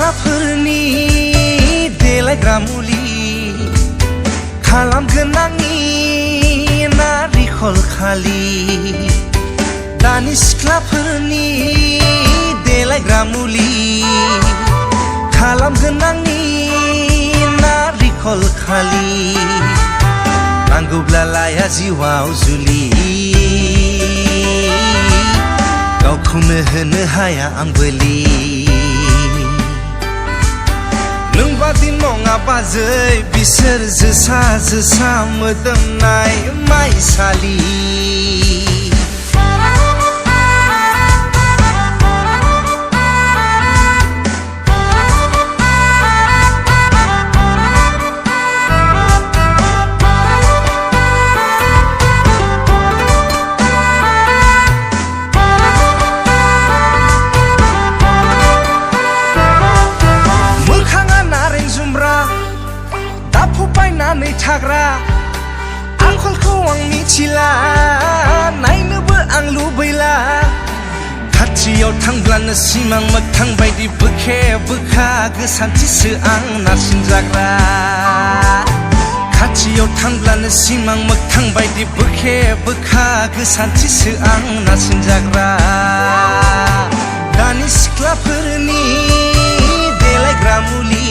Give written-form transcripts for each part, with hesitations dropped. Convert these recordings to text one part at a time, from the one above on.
सिख्लाफोरनि देलायग्रा मुलि खालामगोन आंनि नारिखल खालि दानि सिख्लाफोरनि देलायग्रा मुलि खालामगोन आंनि नारिखल खालि नांगौब्ला लाया जिउआव जुलि गावखौनो होनो हाया आं बोलि नोंबादि नङा बाजै बिसोर जोसा जोसा मोदोमनाय माइसालि बायनानै थाग्रा आखलखौ आं मिथिला नायनोबो आं लुबैला खाथियाव थांब्लानो सिमां मोगथां बायदि बोखे बोखा गोसानथिसो आं नारसिनजाग्रा खाथियाव थांब्लानो सिमां मोगथां बायदि बोखे बोखा गोसानथिसो आं नारसिनजाग्रा दानि सिख्लाफोरनि देलायग्रा मुलि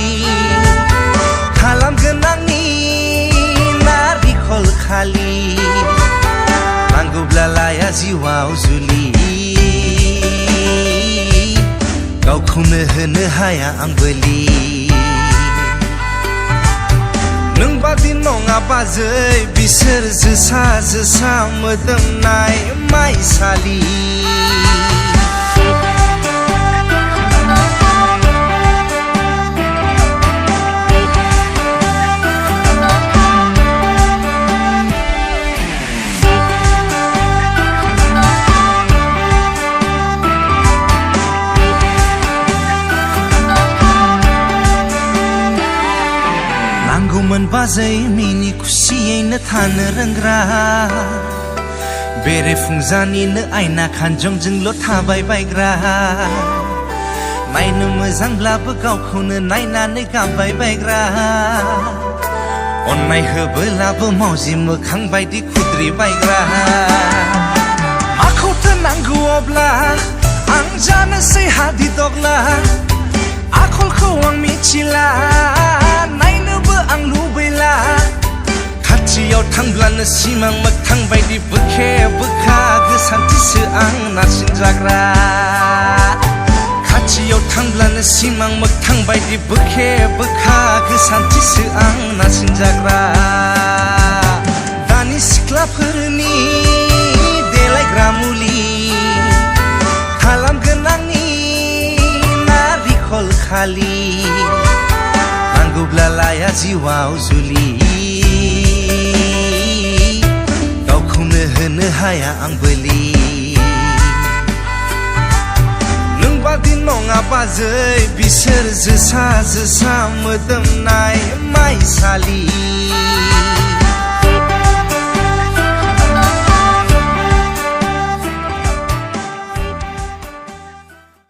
खालामगोन आंनि नारिखल खालि नांगौब्ला लाया जिउआव जुलि गावखौनो होनो हाया आं बोलि नोंबादि नङा बाजै बिसोर जोसा जोसा मोदोमनाय माइसालि नांगौमोन बाजै मिनि खुसियैनो थानो रोंग्रा बेरेफुंजानिनो आयना खानजंजोंल' थाबाय बायग्रा नायनो मोजांब्लाबो गावखौनो नायनानै गाबबाय बायग्रा अननाय होबोलाबो मावजि मोखां बायदि खुद्रि बायग्रा माखौथो नांगौ अब्ला आं जानोसै हादि दग्ला आखलखौ आं मिथिला नायनोबो आं लुबैला खाथियाव थांब्लानो सिमां मोगथां बायदि बोखे बोखा गोसानथिसो आं नारसिनजाग्रा खाथियाव थांब्लानो सिमां मोगथां बायदि बोखे बोखा गोसानथिसो आं नारसिनजाग्रा दानि सिख्लाफोरनि देलायग्रा मुलि खालामगोन आंनि नारिखल खालि नांगौब्ला लाया जिउआव जुलि गावखौनो होनो हाया आं बोलि नोंबादि नङा बाजै बिसोर जोसा जोसा मोदोमनाय माइसालि